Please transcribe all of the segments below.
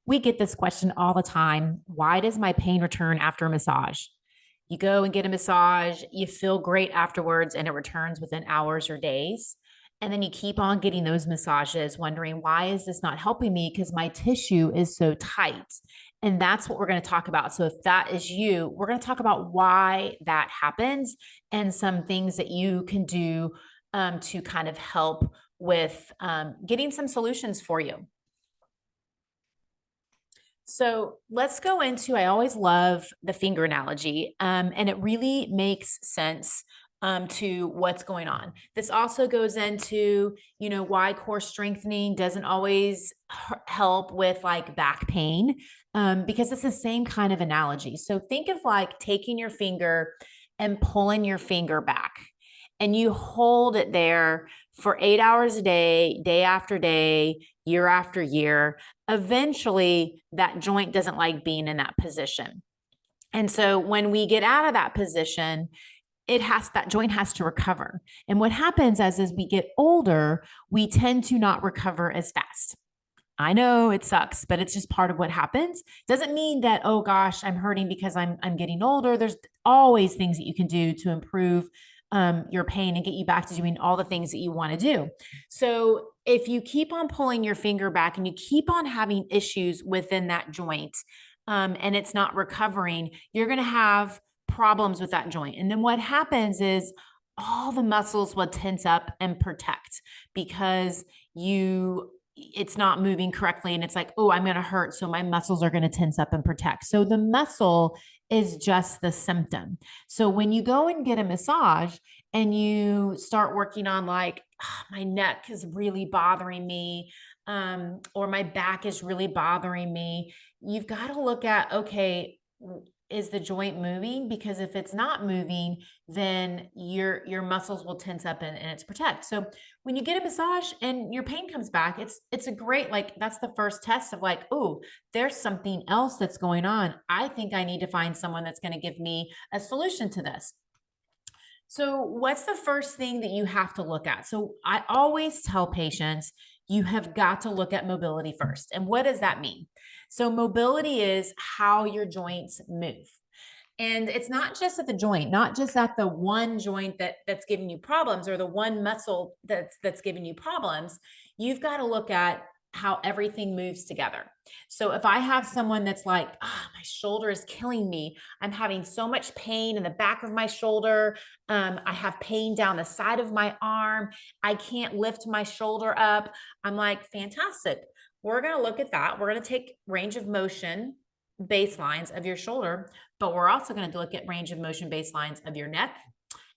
We get this question all the time. Why does my pain return after a massage? You go and get a massage, you feel great afterwards, and it returns within hours or days. And then you keep on getting those massages, wondering, why is this not helping me? Because my tissue is so tight. And that's what we're going to talk about. So, if that is you, we're going to talk about why that happens and some things that you can do to kind of help with getting some solutions for you. So let's go into, I always love the finger analogy, and it really makes sense to what's going on. This also goes into, why core strengthening doesn't always help with like back pain, because it's the same kind of analogy. So think of like taking your finger and pulling your finger back, and you hold it there for 8 hours a day, day after day, year after year. Eventually that joint doesn't like being in that position. And so when we get out of that position, that joint has to recover. And what happens as we get older, we tend to not recover as fast. I know it sucks, but it's just part of what happens. Doesn't mean that, oh gosh, I'm hurting because I'm getting older. There's always things that you can do to improve your pain and get you back to doing all the things that you want to do. So if you keep on pulling your finger back and you keep on having issues within that joint, and it's not recovering, you're going to have problems with that joint. And then what happens is all the muscles will tense up and protect because it's not moving correctly, and it's like, oh, I'm going to hurt, so my muscles are going to tense up and protect. So the muscle is just the symptom. So when you go and get a massage and you start working on like, my neck is really bothering me, or my back is really bothering me, you've got to look at, okay, is the joint moving? Because if it's not moving, then your muscles will tense up and it's protect. So when you get a massage and your pain comes back, it's a great, like, that's the first test of like, oh, there's something else that's going on. I think I need to find someone that's going to give me a solution to this. So, what's the first thing that you have to look at? So, I always tell patients you have got to look at mobility first. And what does that mean? So, mobility is how your joints move. And it's not just at the joint, not just at the one joint that's giving you problems or the one muscle that's giving you problems. You've got to look at how everything moves together. So if I have someone that's like, my shoulder is killing me, I'm having so much pain in the back of my shoulder, I have pain down the side of my arm, I can't lift my shoulder up, I'm like, fantastic. We're going to look at that. We're going to take range of motion baselines of your shoulder, but we're also going to look at range of motion baselines of your neck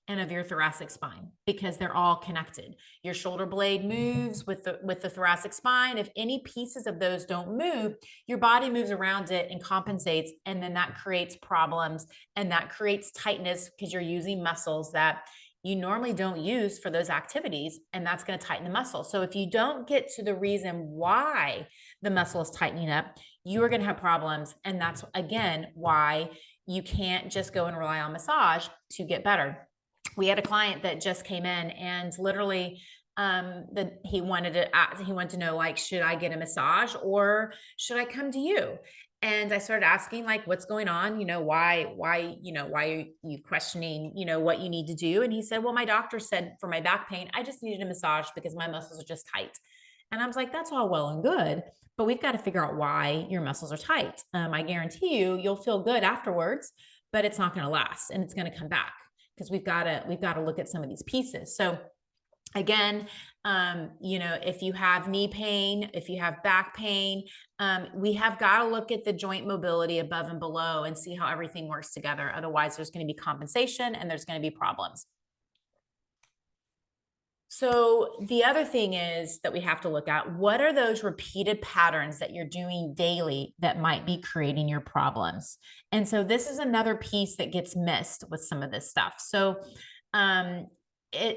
and of your thoracic spine, because they're all connected. Your shoulder blade moves with the thoracic spine. If any pieces of those don't move, your body moves around it and compensates, and then that creates problems, and that creates tightness because you're using muscles that you normally don't use for those activities, and that's going to tighten the muscle. So if you don't get to the reason why the muscle is tightening up, you are going to have problems, and that's again why you can't just go and rely on massage to get better. We had a client that just came in, and literally he wanted to know, like, should I get a massage or should I come to you? And I started asking, like, what's going on? Why are you questioning, what you need to do? And he said, well, my doctor said for my back pain, I just needed a massage because my muscles are just tight. And I was like, that's all well and good, but we've got to figure out why your muscles are tight. I guarantee you'll feel good afterwards, but it's not going to last, and it's going to come back because we've got to look at some of these pieces. So again, if you have knee pain, if you have back pain, we have got to look at the joint mobility above and below and see how everything works together. Otherwise, there's going to be compensation and there's going to be problems. So the other thing is that we have to look at, what are those repeated patterns that you're doing daily that might be creating your problems? And so this is another piece that gets missed with some of this stuff. So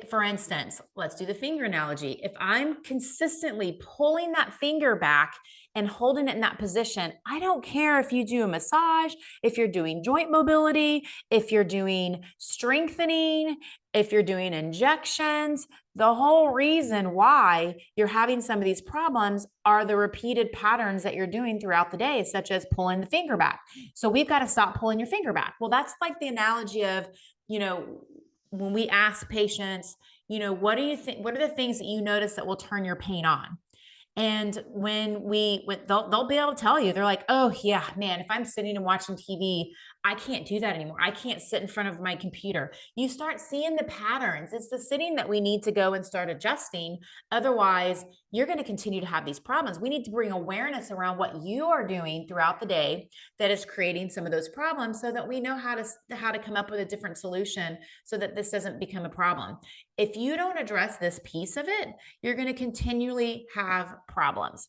for instance, let's do the finger analogy. If I'm consistently pulling that finger back and holding it in that position, I don't care if you do a massage, if you're doing joint mobility, if you're doing strengthening, if you're doing injections, The whole reason why you're having some of these problems are the repeated patterns that you're doing throughout the day, such as pulling the finger back. So we've got to stop pulling your finger back. Well, that's like the analogy of, when we ask patients, what do you think, what are the things that you notice that will turn your pain on? And they'll be able to tell you, they're like, oh yeah, man, if I'm sitting and watching TV, I can't do that anymore. I can't sit in front of my computer. You start seeing the patterns. It's the sitting that we need to go and start adjusting. Otherwise, you're going to continue to have these problems. We need to bring awareness around what you are doing throughout the day that is creating some of those problems, so that we know how to come up with a different solution so that this doesn't become a problem. If you don't address this piece of it, you're going to continually have problems.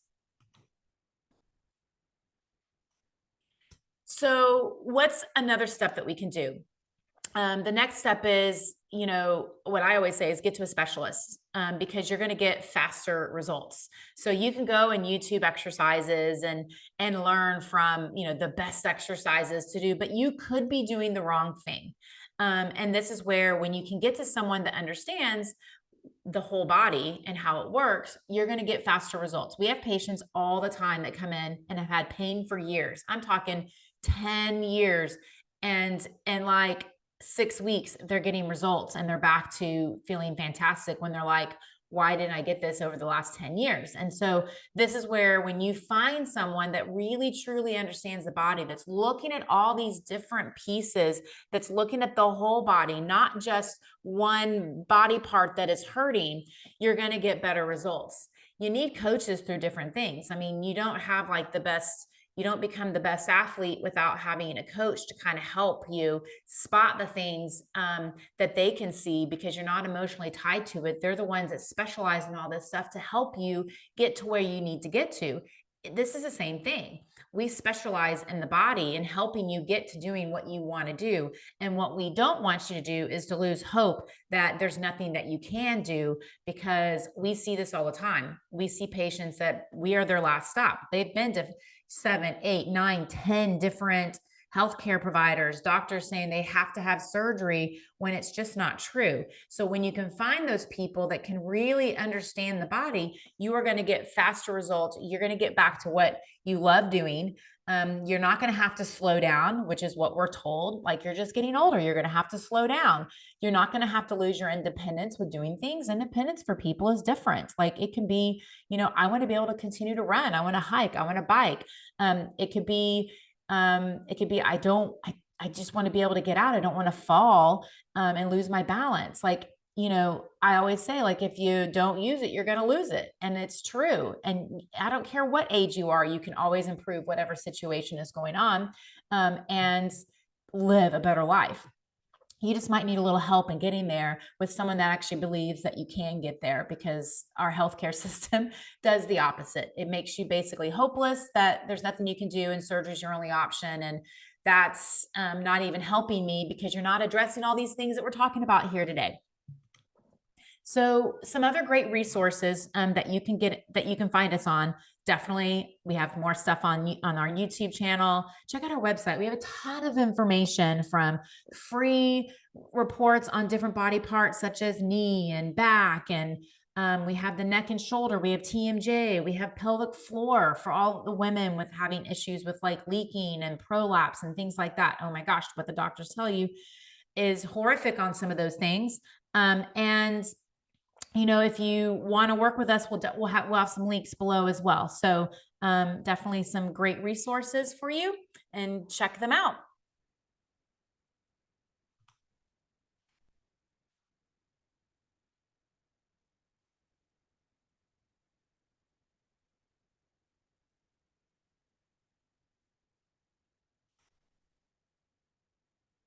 So, what's another step that we can do? The next step is, what I always say is get to a specialist, because you're going to get faster results. So you can go and YouTube exercises and learn from, the best exercises to do, but you could be doing the wrong thing. And this is where, when you can get to someone that understands the whole body and how it works, you're going to get faster results. We have patients all the time that come in and have had pain for years. I'm talking 10 years, and like 6 weeks, they're getting results and they're back to feeling fantastic, when they're like, why didn't I get this over the last 10 years? And so this is where, when you find someone that really truly understands the body, that's looking at all these different pieces, that's looking at the whole body, not just one body part that is hurting, you're going to get better results. You need coaches through different things. I mean, you don't have like the best, you don't become the best athlete without having a coach to kind of help you spot the things that they can see, because you're not emotionally tied to it. They're the ones that specialize in all this stuff to help you get to where you need to get to. This is the same thing. We specialize in the body and helping you get to doing what you want to do. And what we don't want you to do is to lose hope that there's nothing that you can do, because we see this all the time. We see patients that we are their last stop. They've been to 7, 8, 9, 10 different healthcare providers, doctors saying they have to have surgery, when it's just not true. So when you can find those people that can really understand the body, you are going to get faster results. You're going to get back to what you love doing. You're not going to have to slow down, which is what we're told. Like, you're just getting older, you're going to have to slow down. You're not going to have to lose your independence with doing things. Independence for people is different. Like, it can be, I want to be able to continue to run. I want to hike. I want to bike. It could be, I just want to be able to get out. I don't want to fall and lose my balance. Like, I always say, like, if you don't use it, you're going to lose it. And it's true. And I don't care what age you are, you can always improve whatever situation is going on, and live a better life. You just might need a little help in getting there with someone that actually believes that you can get there, because our healthcare system does the opposite. It makes you basically hopeless, that there's nothing you can do and surgery is your only option. And that's not even helping me, because you're not addressing all these things that we're talking about here today. So some other great resources that you can find us on. Definitely, we have more stuff on our YouTube channel. Check out our website. We have a ton of information, from free reports on different body parts, such as knee and back, and we have the neck and shoulder. We have TMJ. We have pelvic floor for all the women with having issues with like leaking and prolapse and things like that. Oh my gosh, what the doctors tell you is horrific on some of those things. And if you want to work with us, we'll have some links below as well. So definitely some great resources for you, and check them out.